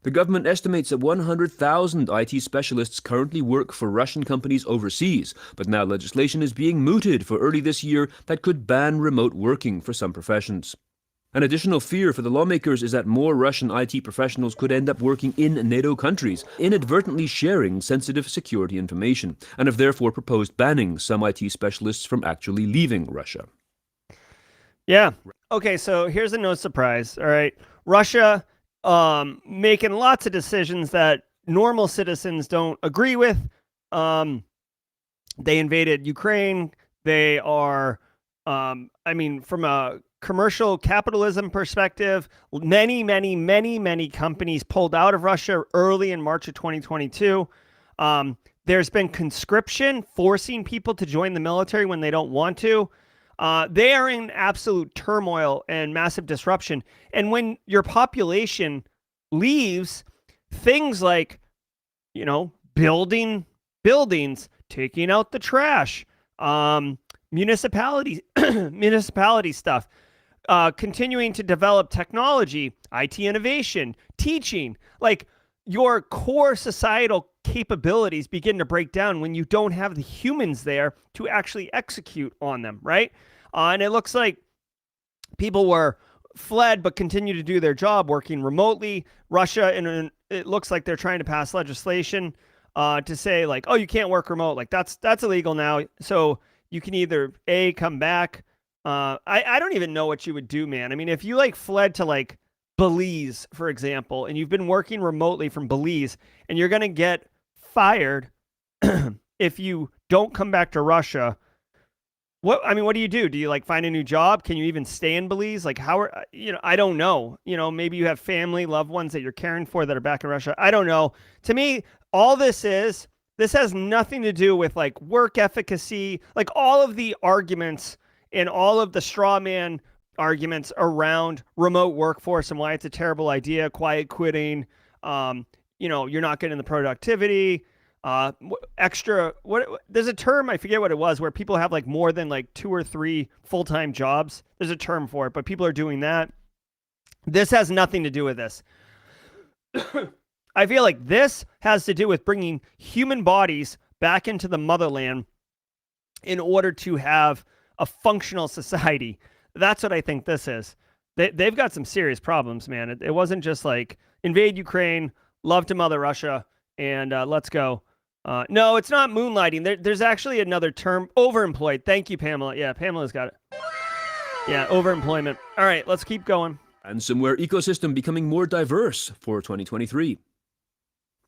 [SPEAKER 3] The government estimates that 100,000 IT specialists currently work for Russian companies overseas, but now legislation is being mooted for early this year that could ban remote working for some professions. An additional fear for the lawmakers is that more Russian IT professionals could end up working in NATO countries, inadvertently sharing sensitive security information, and have therefore proposed banning some IT specialists from actually leaving Russia.
[SPEAKER 1] Yeah. Okay, so here's a no surprise. All right. Russia making lots of decisions that normal citizens don't agree with. They invaded Ukraine. They are, from a commercial capitalism perspective, many companies pulled out of Russia early in March of 2022. There's been conscription, forcing people to join the military when they don't want to. They are in absolute turmoil and massive disruption. And when your population leaves, things like, building buildings, taking out the trash, municipality stuff, continuing to develop technology, IT innovation, teaching, like your core societal capabilities begin to break down when you don't have the humans there to actually execute on them, right? And it looks like people were fled but continue to do their job working remotely. Russia, and it looks like they're trying to pass legislation to say like, oh, you can't work remote. Like that's illegal now. So you can either come back. I don't even know what you would do, man. I mean, if you like fled to like Belize, for example, and you've been working remotely from Belize, and you're going to get fired if you don't come back to Russia. What do you do? Do you like find a new job? Can you even stay in Belize? Like I don't know. Maybe you have family, loved ones that you're caring for that are back in Russia. I don't know. To me, all this has nothing to do with like work efficacy, like all of the arguments and all of the straw man arguments around remote workforce and why it's a terrible idea, quiet quitting, you're not getting the productivity, there's a term, I forget what it was, where people have like more than like 2 or 3 full-time jobs. There's a term for it, but people are doing that. This has nothing to do with this. I feel like this has to do with bringing human bodies back into the motherland in order to have a functional society. That's what I think this is. They've got some serious problems, man. It wasn't just like invade Ukraine, love to mother Russia, and let's go. No, it's not moonlighting. There's actually another term, overemployed. Thank you, Pamela. Yeah, Pamela's got it. Yeah, overemployment. All right, let's keep going.
[SPEAKER 3] Ransomware ecosystem becoming more diverse for 2023.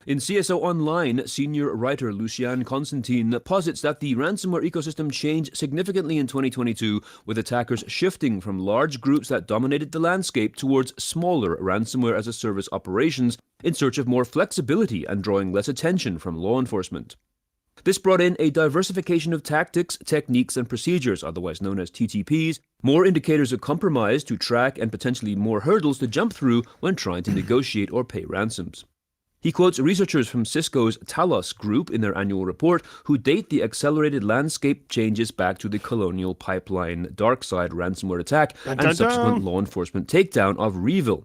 [SPEAKER 3] In CSO Online, senior writer Lucian Constantine posits that the ransomware ecosystem changed significantly in 2022, with attackers shifting from large groups that dominated the landscape towards smaller ransomware-as-a-service operations in search of more flexibility and drawing less attention from law enforcement. This brought in a diversification of tactics, techniques, and procedures, otherwise known as TTPs, more indicators of compromise to track, and potentially more hurdles to jump through when trying to negotiate or pay ransoms. He quotes researchers from Cisco's Talos group in their annual report who date the accelerated landscape changes back to the Colonial Pipeline DarkSide ransomware attack and subsequent law enforcement takedown of Revil.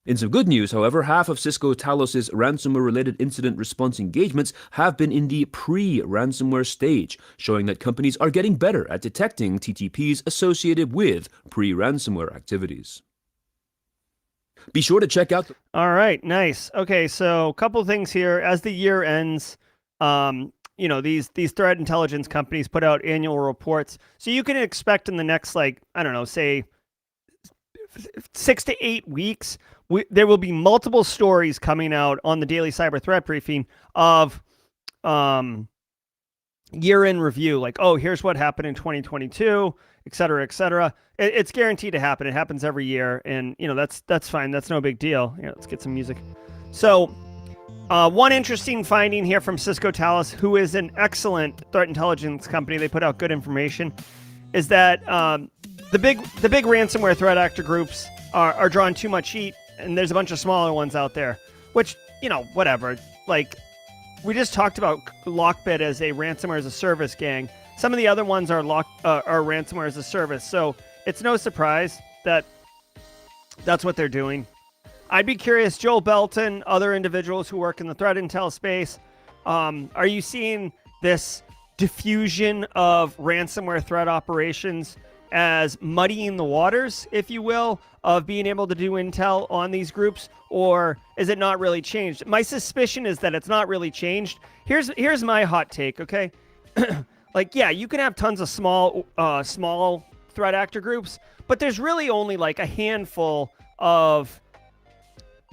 [SPEAKER 3] In some good news, however, half of Cisco Talos' ransomware-related incident response engagements have been in the pre-ransomware stage, showing that companies are getting better at detecting TTPs associated with pre-ransomware activities. Be sure to check out...
[SPEAKER 1] All right, nice. Okay, so a couple things here. As the year ends, these threat intelligence companies put out annual reports. So you can expect in the next, say 6 to 8 weeks, there will be multiple stories coming out on the Daily Cyber Threat Briefing of year-end review. Like, oh, here's what happened in 2022, et cetera, et cetera. It's guaranteed to happen. It happens every year. And, that's fine. That's no big deal. Let's get some music. So one interesting finding here from Cisco Talos, who is an excellent threat intelligence company, they put out good information, is that the big ransomware threat actor groups are drawing too much heat, and there's a bunch of smaller ones out there, which, whatever. Like, we just talked about Lockbit as a ransomware as a service gang. Some of the other ones are ransomware as a service, so it's no surprise that that's what they're doing. I'd be curious, Joel Belton, other individuals who work in the threat intel space, are you seeing this diffusion of ransomware threat operations as muddying the waters, if you will, of being able to do intel on these groups, or is it not really changed? My suspicion is that it's not really changed. Here's my hot take, okay? You can have tons of small threat actor groups, but there's really only like a handful of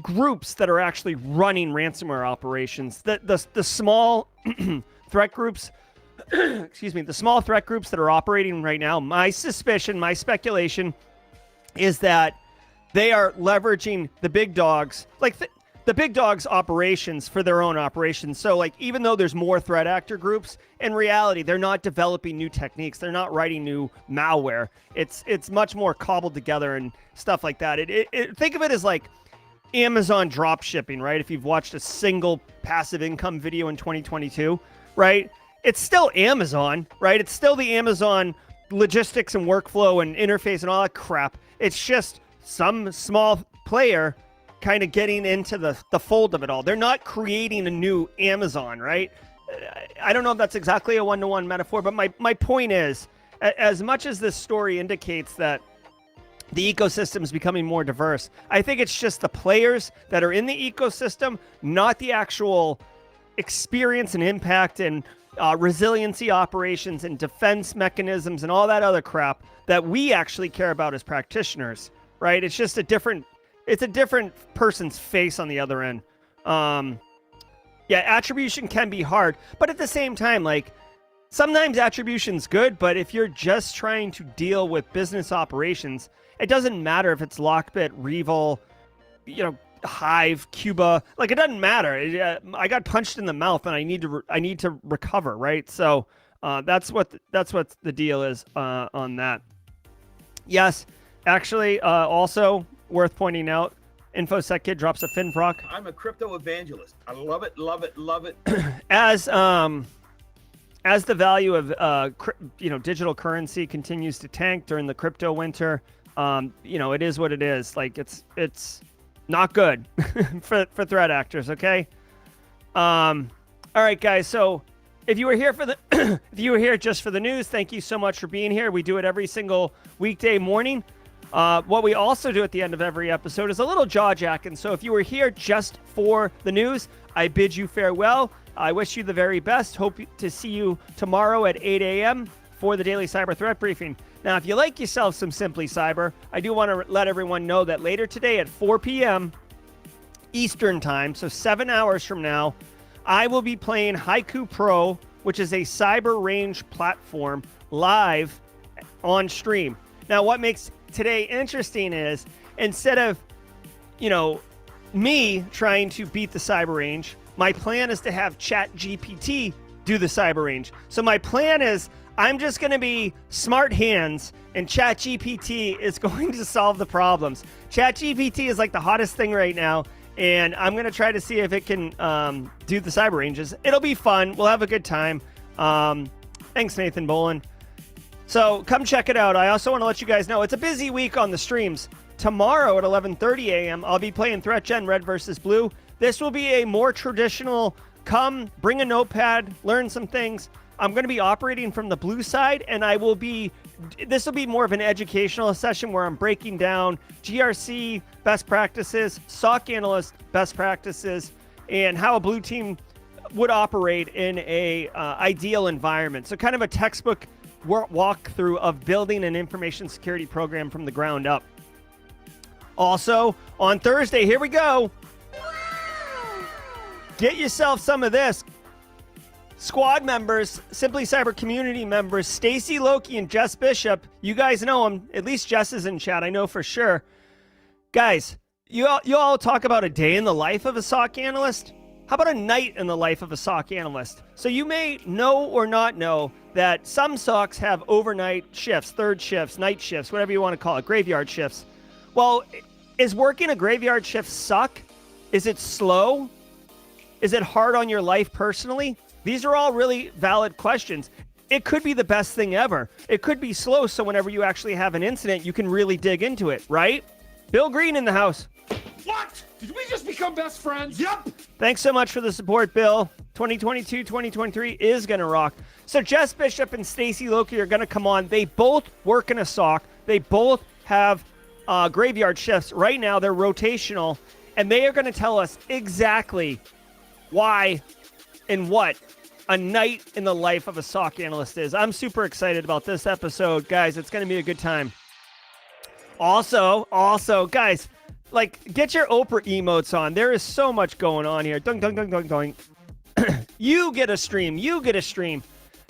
[SPEAKER 1] groups that are actually running ransomware operations. The small threat groups, the small threat groups that are operating right now, my suspicion, my speculation is that they are leveraging the big dogs, the big dogs operations for their own operations. So even though there's more threat actor groups, in reality, they're not developing new techniques. They're not writing new malware. It's much more cobbled together and stuff like that. Think of it as like Amazon drop shipping, right? If you've watched a single passive income video in 2022, right? It's still Amazon, right? It's still the Amazon logistics and workflow and interface and all that crap. It's just some small player kind of getting into the fold of it all. They're not creating a new Amazon, right? I don't know if that's exactly a one-to-one metaphor, but my point is, as much as this story indicates that the ecosystem is becoming more diverse, I think it's just the players that are in the ecosystem, not the actual experience and impact and resiliency operations and defense mechanisms and all that other crap that we actually care about as practitioners, right? It's just a different person's face on the other end. Attribution can be hard, but at the same time, sometimes attribution's good, but if you're just trying to deal with business operations, it doesn't matter if it's Lockbit, Revil, Hive, Cuba. It doesn't matter. I got punched in the mouth, and I need to recover, right? So that's what the deal is on that. Yes, actually, also worth pointing out, InfoSec Kid drops a FinProc.
[SPEAKER 4] I'm a crypto evangelist. I love it, love it, love it.
[SPEAKER 1] As the value of digital currency continues to tank during the crypto winter, it is what it is. It's not good for threat actors. Okay. All right, guys. So if you were here just for the news, thank you so much for being here. We do it every single weekday morning. What we also do at the end of every episode is a little jaw jacking. So if you were here just for the news, I bid you farewell. I wish you the very best. Hope to see you tomorrow at 8 a.m. for the Daily Cyber Threat Briefing. Now, if you like yourself some Simply Cyber, I do want to let everyone know that later today at 4 p.m. Eastern Time, so 7 hours from now, I will be playing Haiku Pro, which is a cyber range platform, live on stream. Now, what makes today interesting is, instead of, me trying to beat the cyber range, my plan is to have ChatGPT do the cyber range. So my plan is I'm just going to be smart hands, and ChatGPT is going to solve the problems. ChatGPT is like the hottest thing right now, and I'm going to try to see if it can do the cyber ranges. It'll be fun. We'll have a good time. Thanks, Nathan Bolin. So come check it out. I also want to let you guys know it's a busy week on the streams. Tomorrow at 11:30 a.m., I'll be playing Threat Gen Red versus Blue. This will be a more traditional, come, bring a notepad, learn some things. I'm going to be operating from the blue side, and this will be more of an educational session where I'm breaking down GRC best practices, SOC analyst best practices, and how a blue team would operate in a ideal environment. So kind of a textbook walkthrough of building an information security program from the ground up. Also, on Thursday, here we go. Get yourself some of this. Squad members, Simply Cyber community members, Stacy Loki and Jess Bishop. You guys know them. At least Jess is in chat. I know for sure. Guys, you all talk about a day in the life of a SOC analyst. How about a night in the life of a SOC analyst? So you may know or not know that some SOCs have overnight shifts, third shifts, night shifts, whatever you want to call it, graveyard shifts. Well, is working a graveyard shift suck? Is it slow? Is it hard on your life personally? These are all really valid questions. It could be the best thing ever. It could be slow, so whenever you actually have an incident, you can really dig into it, right? Bill Green in the house.
[SPEAKER 5] What? Did we just become best friends? Yep.
[SPEAKER 1] Thanks so much for the support, Bill. 2022, 2023 is going to rock. So Jess Bishop and Stacy Loki are going to come on. They both work in a SOC. They both have graveyard shifts. Right now, they're rotational, and they are going to tell us exactly why and what a night in the life of a SOC analyst is. I'm super excited about this episode. Guys, it's going to be a good time. Also, guys, like, get your Oprah emotes on. There is so much going on here. Dunk, dunk, dunk, dunk, dunk. You get a stream. You get a stream.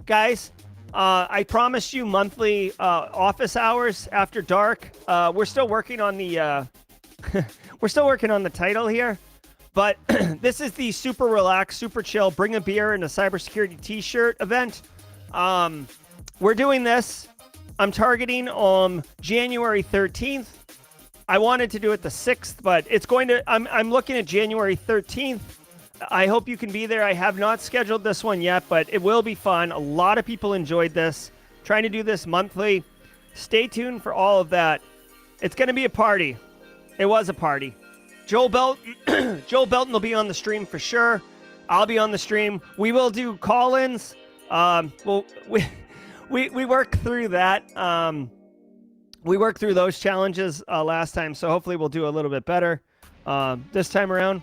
[SPEAKER 1] Guys, I promised you monthly office hours after dark. We're still working on the we're still working on the title here. But this is the super relaxed, super chill, bring a beer and a cybersecurity t-shirt event. We're doing this. I'm targeting January 13th. I wanted to do it the 6th, but it's going to, I'm looking at January 13th. I hope you can be there. I have not scheduled this one yet, but it will be fun. A lot of people enjoyed this. Trying to do this monthly. Stay tuned for all of that. It's going to be a party. It was a party. Joel Belton will be on the stream for sure. I'll be on the stream. We will do call-ins. We worked through that. We worked through those challenges last time, so hopefully we'll do a little bit better this time around.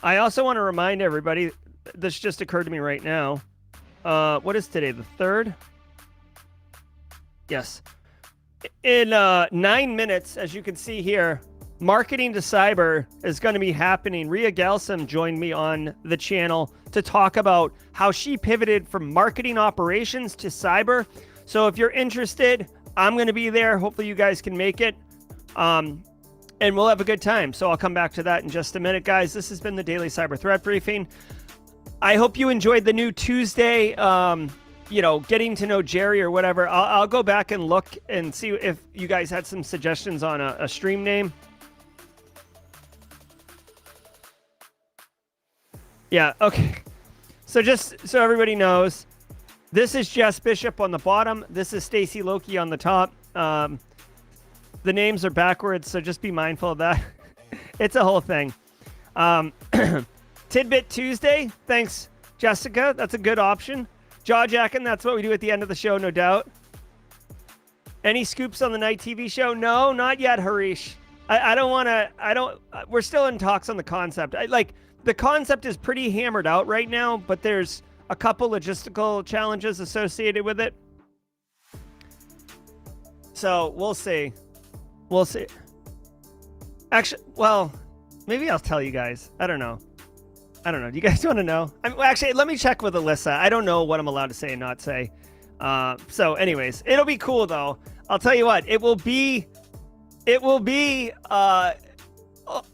[SPEAKER 1] I also want to remind everybody, this just occurred to me right now. What is today, the 3rd? Yes. In 9 minutes, as you can see here, Marketing to Cyber is going to be happening. Ria Galsam joined me on the channel to talk about how she pivoted from marketing operations to cyber. So if you're interested, I'm going to be there. Hopefully you guys can make it. And we'll have a good time. So I'll come back to that in just a minute, guys. This has been the Daily Cyber Threat Briefing. I hope you enjoyed the new Tuesday, getting to know Jerry or whatever. I'll go back and look and see if you guys had some suggestions on a stream name. Yeah, okay. So just so everybody knows, this is Jess Bishop on the bottom. This is Stacy Loki on the top. The names are backwards, so just be mindful of that. It's a whole thing. Tidbit Tuesday. Thanks, Jessica. That's a good option. Jaw jacking, that's what we do at the end of the show, no doubt. Any scoops on the night TV show? No, not yet, Harish. We're still in talks on the concept. The concept is pretty hammered out right now, but there's a couple logistical challenges associated with it. So we'll see. We'll see. Actually, well, maybe I'll tell you guys. I don't know. Do you guys want to know? Actually, let me check with Alyssa. I don't know what I'm allowed to say and not say. So anyways, it'll be cool though. I'll tell you what, it will be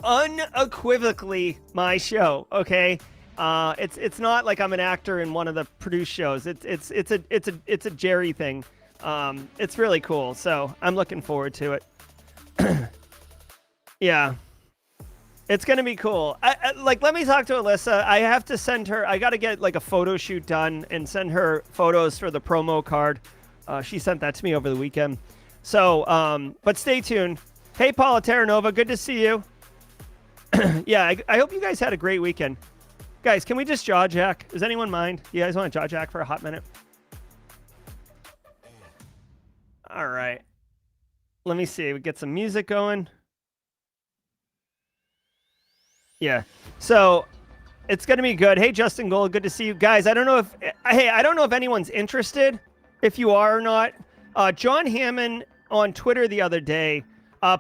[SPEAKER 1] unequivocally my show, okay? It's not like I'm an actor in one of the produced shows. It's a Jerry thing. It's really cool. So I'm looking forward to it. Yeah. It's going to be cool. Let me talk to Alyssa. I have to send her, I got to get like a photo shoot done and send her photos for the promo card. She sent that to me over the weekend. So, but stay tuned. Hey, Paula Terranova, good to see you. Yeah, I hope you guys had a great weekend. Guys, can we just jaw jack? Does anyone mind? You guys want to jaw jack for a hot minute? All right. Let me see. We get some music going. Yeah. So it's going to be good. Hey, Justin Gold, good to see you guys. I don't know if anyone's interested, if you are or not. John Hammond on Twitter the other day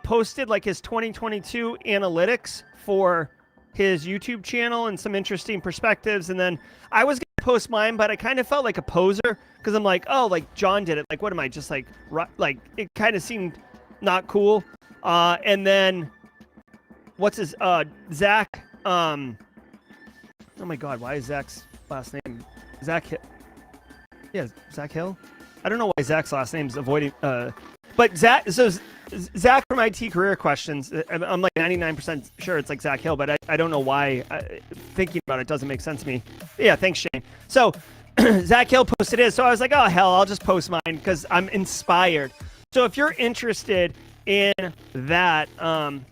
[SPEAKER 1] posted like his 2022 analytics for his YouTube channel and some interesting perspectives. And then I was going to post mine, but I kind of felt like a poser because I'm like, oh, like John did it. Like, what am I just like it kind of seemed not cool. And then what's his Zach? Oh my God, why is Zach's last name Zach Hill? Yeah, Zach Hill. I don't know why Zach's last name's avoiding. But Zach. So Zach from IT Career Questions. I'm like 99% sure it's like Zach Hill, but I don't know why. Thinking about it doesn't make sense to me. Yeah, thanks, Shane. So Zach Hill posted his. So I was like, oh hell, I'll just post mine because I'm inspired. So if you're interested in that,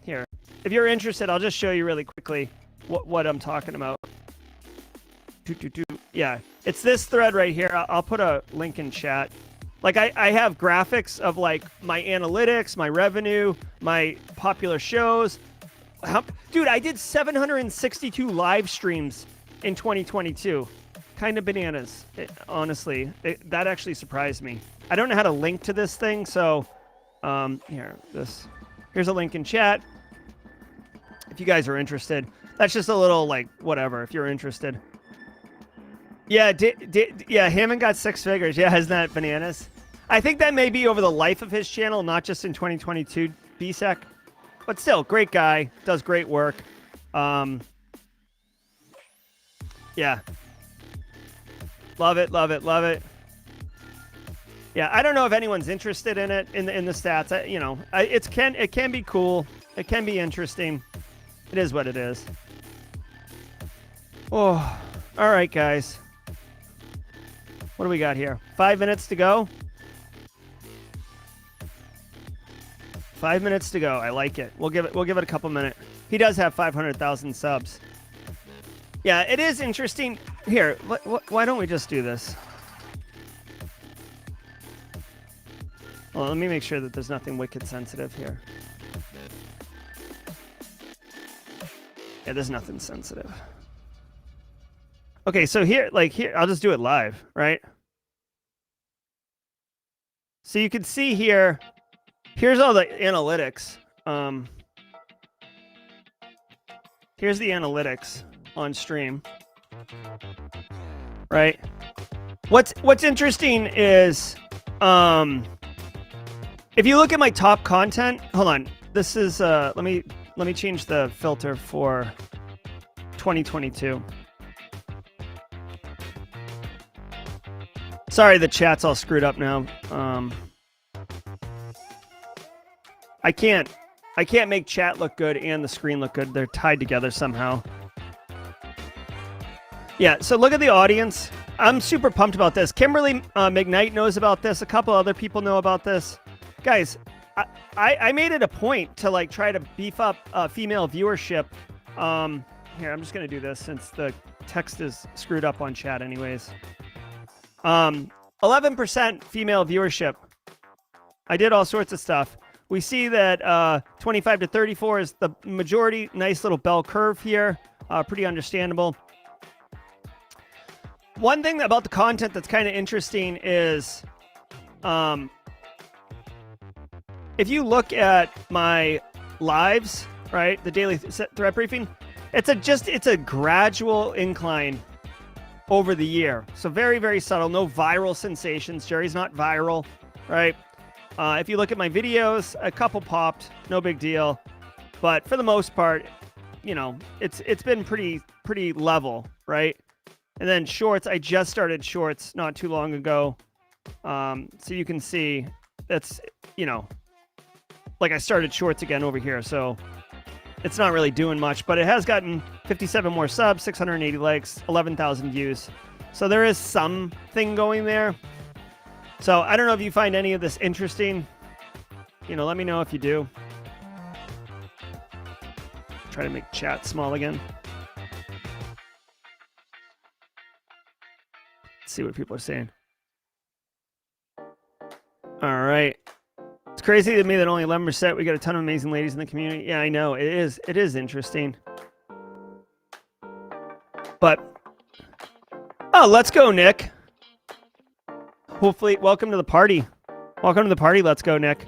[SPEAKER 1] here. If you're interested, I'll just show you really quickly what I'm talking about. Yeah, it's this thread right here. I'll put a link in chat. Like I have graphics of like my analytics, my revenue, my popular shows. Dude, I did 762 live streams in 2022. Kind of bananas, honestly. That actually surprised me. I don't know how to link to this thing, so here's a link in chat. If you guys are interested, that's just a little like whatever. If you're interested, yeah, yeah, Hammond got 6 figures. Yeah, isn't that bananas? I think that may be over the life of his channel, not just in 2022 BSEC, but still, great guy, does great work. Yeah, love it, love it, love it. Yeah, I don't know if anyone's interested in it in the stats. It can be cool. It can be interesting. It is what it is. Oh, all right, guys. What do we got here? 5 minutes to go. 5 minutes to go. I like it. We'll give it a couple minutes. He does have 500,000 subs. Yeah, it is interesting. Here, why don't we just do this? Well, let me make sure that there's nothing wicked sensitive here. Yeah, there's nothing sensitive. Okay, so here, I'll just do it live, right? So you can see here, here's all the analytics. Here's the analytics on stream, right? What's interesting is, if you look at my top content, hold on. This is let me change the filter for 2022. Sorry, the chat's all screwed up now. I can't make chat look good and the screen look good. They're tied together somehow. Yeah, so look at the audience. I'm super pumped about this. Kimberly McKnight knows about this. A couple other people know about this. Guys, I made it a point to try to beef up female viewership. Here, I'm just going to do this since the text is screwed up on chat anyways. 11% female viewership. I did all sorts of stuff. We see that 25 to 34 is the majority. Nice little bell curve here. Pretty understandable. One thing about the content that's kind of interesting is if you look at my lives, right, the daily threat briefing, it's a gradual incline over the year. So very, very subtle. No viral sensations. Jerry's not viral, right? If you look at my videos, a couple popped. No big deal. But for the most part, it's been pretty level, right? And then shorts, I just started shorts not too long ago. So you can see that's, like I started shorts again over here. So it's not really doing much, but it has gotten 57 more subs, 680 likes, 11,000 views. So there is something going there. So I don't know if you find any of this interesting. Let me know if you do. Try to make chat small again. Let's see what people are saying. All right. It's crazy to me that only 11%. We got a ton of amazing ladies in the community. Yeah, I know. It is interesting. But let's go, Nick. Hopefully, welcome to the party. Welcome to the party. Let's go, Nick.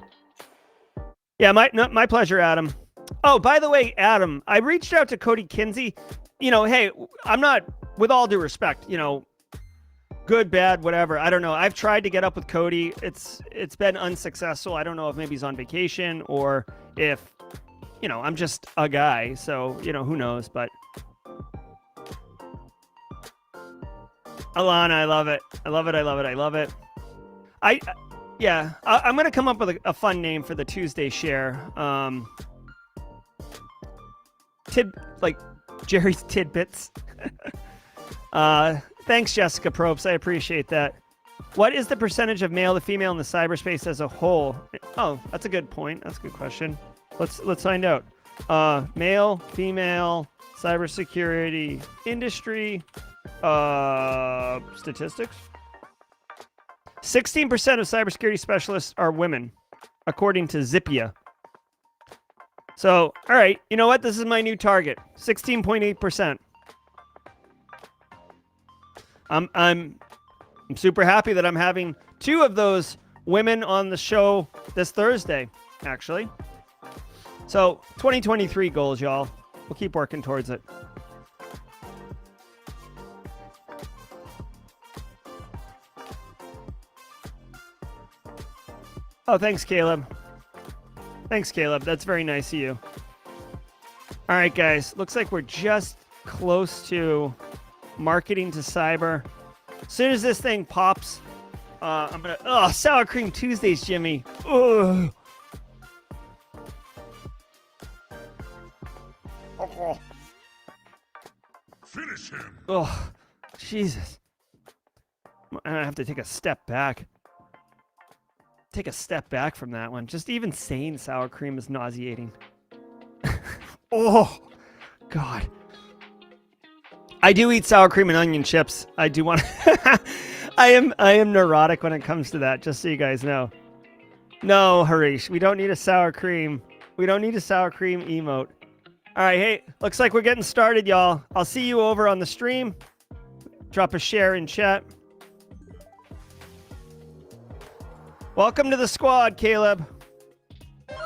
[SPEAKER 1] Yeah, my pleasure, Adam. Oh, by the way, Adam, I reached out to Cody Kinsey. Hey, I'm not, with all due respect, good, bad, whatever. I don't know. I've tried to get up with Cody. It's been unsuccessful. I don't know if maybe he's on vacation or if, I'm just a guy. So, who knows, but. Alana, I love it. I love it. I love it. I love it. I'm going to come up with a fun name for the Tuesday share. Like Jerry's Tidbits. Thanks, Jessica Probst. I appreciate that. What is the percentage of male to female in the cyberspace as a whole? Oh, that's a good point. That's a good question. Let's find out. Male, female, cybersecurity industry, statistics. 16% of cybersecurity specialists are women, according to Zippia. So, all right, you know what? This is my new target. 16.8%. I'm super happy that I'm having 2 of those women on the show this Thursday, actually. So, 2023 goals, y'all. We'll keep working towards it. Oh, thanks, Caleb. Thanks, Caleb. That's very nice of you. All right, guys. Looks like we're just close to marketing to cyber. As soon as this thing pops, I'm going to... Oh, Sour Cream Tuesdays, Jimmy. Ugh. Oh.
[SPEAKER 5] Finish him.
[SPEAKER 1] Oh, Jesus. I have to take a step back. Take a step back from that one. Just even saying sour cream is nauseating. Oh, God. I do eat sour cream and onion chips. I do want to... I am neurotic when it comes to that, just so you guys know. No, Harish, we don't need a sour cream. We don't need a sour cream emote. All right, hey, looks like we're getting started, y'all. I'll see you over on the stream. Drop a share in chat. Welcome to the squad, Caleb. All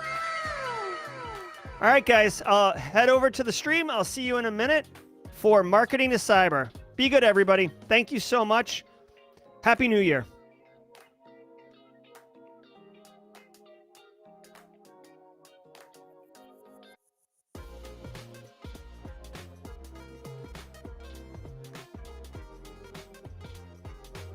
[SPEAKER 1] right, guys, head over to the stream. I'll see you in a minute for Marketing to Cyber. Be good, everybody. Thank you so much. Happy New Year.